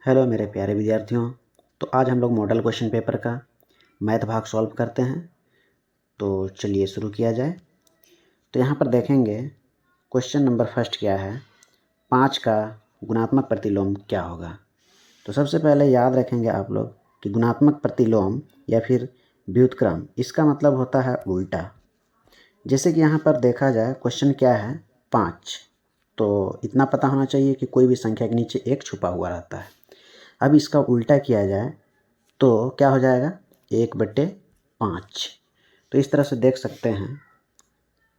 Hello मेरे प्यारे विद्यार्थियों। तो आज हम लोग मॉडल क्वेश्चन पेपर का मैथ भाग सॉल्व करते हैं। तो चलिए शुरू किया जाए। तो यहाँ पर देखेंगे क्वेश्चन नंबर फर्स्ट क्या है, 5 का गुणात्मक प्रतिलोम क्या होगा। तो सबसे पहले याद रखेंगे आप लोग कि गुणात्मक प्रतिलोम या फिर व्युत्क्रम, इसका मतलब होता है उल्टा। जैसे कि यहाँ पर देखा जाए क्वेश्चन क्या है 5, तो इतना पता होना चाहिए कि कोई भी संख्या के नीचे एक छुपा हुआ रहता है। अब इसका उल्टा किया जाए तो क्या हो जाएगा 1/5। तो इस तरह से देख सकते हैं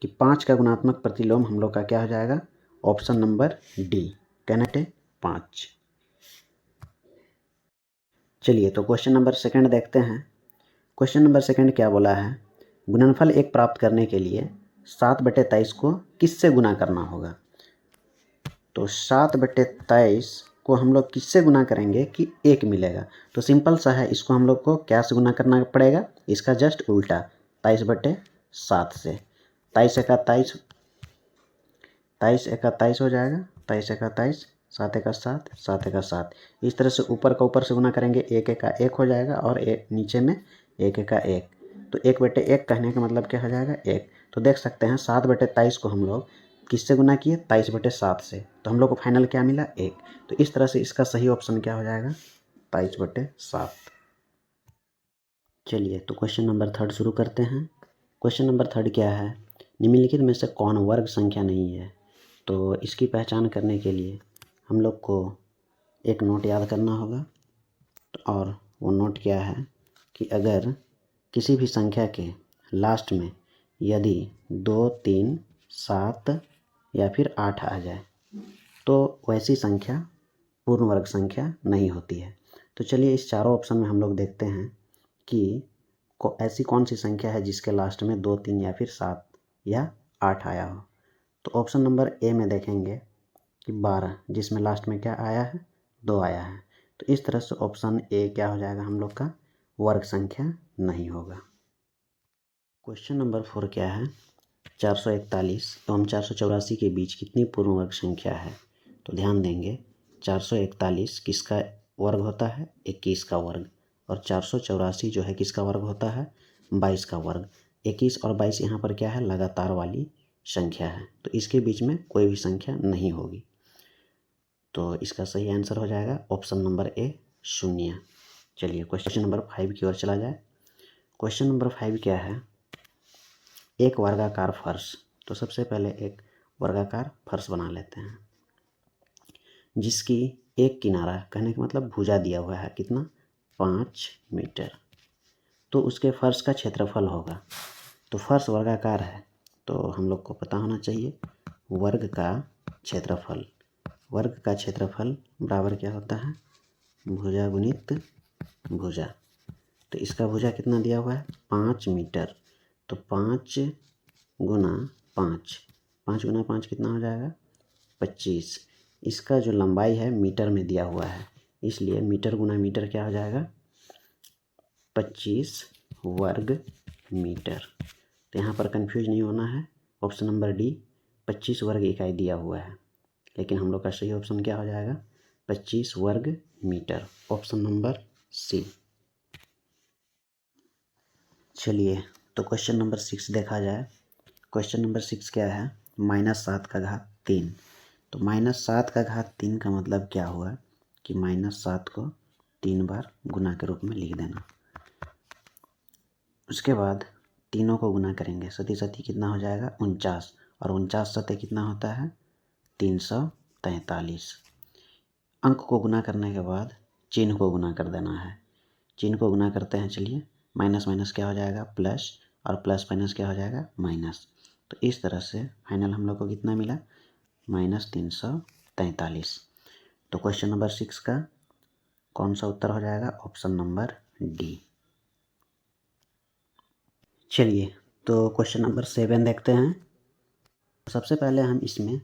कि 5 का गुणात्मक प्रतिलोम हम लोग का क्या हो जाएगा, ऑप्शन नंबर डी, कैनेटे 5। चलिए तो क्वेश्चन नंबर सेकंड देखते हैं। क्वेश्चन नंबर सेकंड क्या बोला है, गुणनफल 1 प्राप्त करने के लिए 7/23 को किससे गुना करना होगा। तो 7/23 को हम लोग किससे गुना करेंगे कि 1 मिलेगा। तो सिंपल सा है, इसको हम लोग को क्या से गुना करना पड़ेगा, इसका जस्ट उल्टा 23/7 से। 23 एका 23 हो जाएगा, 23 7 एका 7, 7 एका 7। इस तरह से ऊपर का ऊपर से गुना करेंगे, 1 एका 1 हो जाएगा और एक नीचे में 1 एका 1। तो 1/1 कहने का मतलब क्या हो जाएगा 1। तो देख सकते हैं 7/23 को हम लोग किससे गुना किए, 23/7 से। तो हम लोग को फाइनल क्या मिला 1। तो इस तरह से इसका सही ऑप्शन क्या हो जाएगा 23/7। चलिए तो क्वेश्चन नंबर थर्ड शुरू करते हैं। क्वेश्चन नंबर थर्ड क्या है, निम्नलिखित में से कौन वर्ग संख्या नहीं है। तो इसकी पहचान करने के लिए हम लोग को एक नोट याद करना होगा। और वो नोट क्या है कि अगर किसी भी संख्या के लास्ट में यदि 2, 3, 7 या फिर 8 आ जाए तो वैसी संख्या पूर्ण वर्ग संख्या नहीं होती है। तो चलिए इस चारों ऑप्शन में हम लोग देखते हैं कि ऐसी कौन सी संख्या है जिसके लास्ट में 2, 3 या फिर 7 या 8 आया हो। तो ऑप्शन नंबर ए में देखेंगे कि 12, जिसमें लास्ट में क्या आया है 2 आया है। तो इस तरह से ऑप्शन ए क्या हो जाएगा हम लोग का, वर्ग संख्या नहीं होगा। क्वेश्चन नंबर 4 क्या है, 441 एवं 484 के बीच कितनी पूर्ण वर्ग संख्या है। तो ध्यान देंगे 441 किसका वर्ग होता है, 21 का वर्ग। और 484 जो है किसका वर्ग होता है, 22 का वर्ग। 21 और 22 यहाँ पर क्या है, लगातार वाली संख्या है। तो इसके बीच में कोई भी संख्या नहीं होगी। तो इसका सही आंसर हो जाएगा ऑप्शन नंबर ए, 0। चलिए क्वेश्चन नंबर 5 की ओर चला जाए। क्वेश्चन नंबर 5 क्या है, एक वर्गाकार फर्श। तो सबसे पहले एक वर्गाकार फर्श बना लेते हैं जिसकी एक किनारा, कहने का मतलब भुजा दिया हुआ है कितना, 5 मीटर। तो उसके फर्श का क्षेत्रफल होगा। तो फर्श वर्गाकार है तो हम लोग को पता होना चाहिए वर्ग का क्षेत्रफल। वर्ग का क्षेत्रफल बराबर क्या होता है, भुजा गुणित भुजा। तो इसका भुजा कितना दिया हुआ है 5 मीटर। तो 5 गुना 5, 5 गुना 5 कितना हो जाएगा 25। इसका जो लंबाई है मीटर में दिया हुआ है, इसलिए मीटर गुना मीटर क्या हो जाएगा 25 वर्ग मीटर। तो यहाँ पर कंफ्यूज नहीं होना है, ऑप्शन नंबर डी 25 वर्ग इकाई दिया हुआ है। लेकिन हम लोग का सही ऑप्शन क्या हो जाएगा 25 वर्ग मीटर, ऑप्शन नंबर सी। चलिए तो क्वेश्चन नंबर 6 देखा जाए। क्वेश्चन नंबर 6 क्या है, -7/3। तो -7/3 का मतलब क्या हुआ कि -7 को 3 बार गुना के रूप में लिख देना। उसके बाद तीनों को गुना करेंगे, सती सती कितना हो जाएगा 49। और 49 सते कितना होता है 343। अंक को गुना करने के बाद चिन्ह को गुना कर देना है। चिन्ह को गुना करते हैं, चलिए माइनस माइनस क्या हो जाएगा प्लस, और प्लस माइनस क्या हो जाएगा माइनस। तो इस तरह से फाइनल हम लोग को कितना मिला -343। तो क्वेश्चन नंबर 6 का कौन सा उत्तर हो जाएगा, ऑप्शन नंबर डी। चलिए तो क्वेश्चन नंबर 7 देखते हैं। सबसे पहले हम इसमें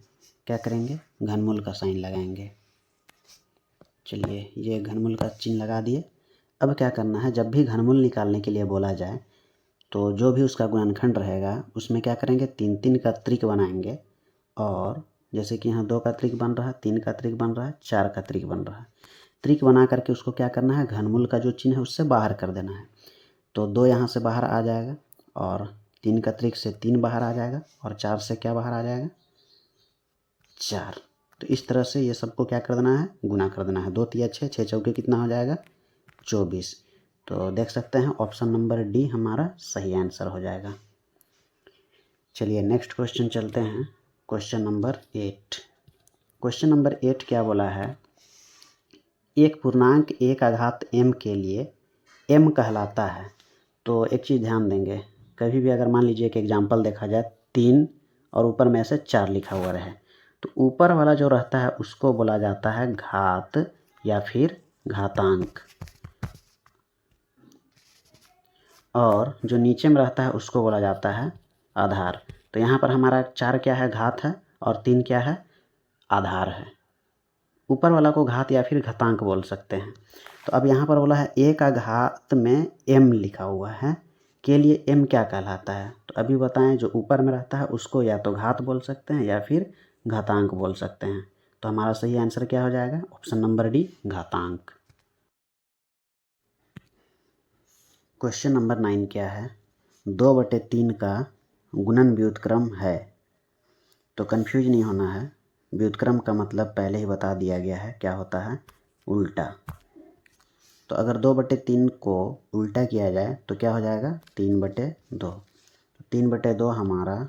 क्या करेंगे, घनमूल का साइन लगाएंगे। चलिए ये घनमूल का चिन्ह लगा दिए। अब क्या करना है, जब भी घनमूल निकालने के लिए बोला जाए तो जो भी उसका गुणनखंड रहेगा उसमें क्या करेंगे 3 का त्रिक बनाएंगे। और जैसे कि यहाँ 2 का त्रिक बन रहा है, 3 का त्रिक बन रहा है, 4 का त्रिक बन रहा है। त्रिक बना करके उसको क्या करना है, घनमूल का जो चिन्ह है उससे बाहर कर देना है। तो 2 यहाँ से बाहर आ जाएगा और 3 का त्रिक से 3 बाहर आ जाएगा और 4 से क्या बाहर आ जाएगा, 4। तो इस तरह से ये सबको क्या कर देना है, गुना कर देना है। 2 तिया 6, 6 चौके कितना हो जाएगा, 24। तो देख सकते हैं ऑप्शन नंबर डी हमारा सही आंसर हो जाएगा। चलिए नेक्स्ट क्वेश्चन चलते हैं, क्वेश्चन नंबर 8। क्वेश्चन नंबर 8 क्या बोला है, एक पूर्णांक एक आघात m के लिए m कहलाता है। तो एक चीज़ ध्यान देंगे, कभी भी अगर मान लीजिए कि एग्जाम्पल देखा जाए 3 और ऊपर में से 4 लिखा हुआ रहे, तो ऊपर वाला जो रहता है उसको बोला जाता है घात या फिर घातांक, और जो नीचे में रहता है उसको बोला जाता है आधार। तो यहाँ पर हमारा 4 क्या है, घात है, और 3 क्या है, आधार है। ऊपर वाला को घात या फिर घातांक बोल सकते हैं। तो अब यहाँ पर बोला है एक आघात में m लिखा हुआ है, के लिए m क्या कहलाता है। तो अभी बताएं, जो ऊपर में रहता है उसको या तो घात बोल सकते हैं या फिर घातांक बोल सकते हैं। तो हमारा सही आंसर क्या हो जाएगा, ऑप्शन नंबर डी, घातांक। क्वेश्चन नंबर 9 क्या है, 2/3 का गुणन व्युत्क्रम है। तो कंफ्यूज नहीं होना है, व्युत्क्रम का मतलब पहले ही बता दिया गया है, क्या होता है, उल्टा। तो अगर 2/3 को उल्टा किया जाए तो क्या हो जाएगा, 3/2। 3/2 हमारा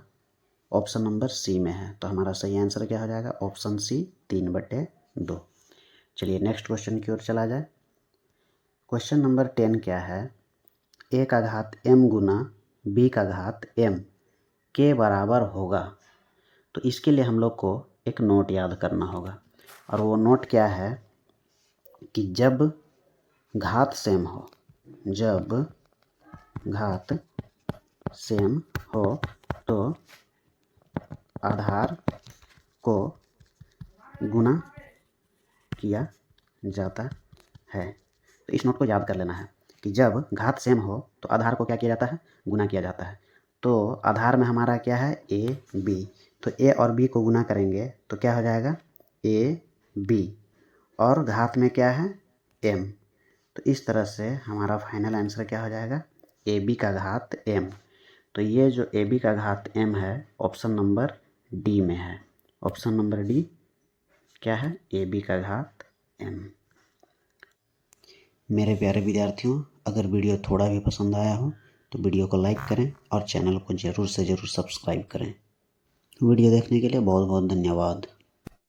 ऑप्शन नंबर सी में है। तो हमारा सही आंसर क्या हो जाएगा, ऑप्शन सी, 3/2। चलिए नेक्स्ट क्वेश्चन की ओर चला जाए। क्वेश्चन नंबर 10 क्या है, एक आघात m गुना b का घात m के बराबर होगा। तो इसके लिए हम लोग को एक नोट याद करना होगा, और वो नोट क्या है कि जब घात सेम हो, जब घात सेम हो तो आधार को गुना किया जाता है। तो इस नोट को याद कर लेना है कि जब घात सेम हो तो आधार को क्या किया जाता है, गुना किया जाता है। तो आधार में हमारा क्या है, ए बी। तो ए और बी को गुना करेंगे तो क्या हो जाएगा, ए बी, और घात में क्या है, एम। तो इस तरह से हमारा फाइनल आंसर क्या हो जाएगा, ए बी का घात एम। तो ये जो ए बी का घात एम है ऑप्शन नंबर डी में है। ऑप्शन नंबर डी क्या है, ए बी का घात एम। मेरे प्यारे विद्यार्थियों, अगर वीडियो थोड़ा भी पसंद आया हो तो वीडियो को लाइक करें और चैनल को ज़रूर से ज़रूर सब्सक्राइब करें। वीडियो देखने के लिए बहुत बहुत धन्यवाद।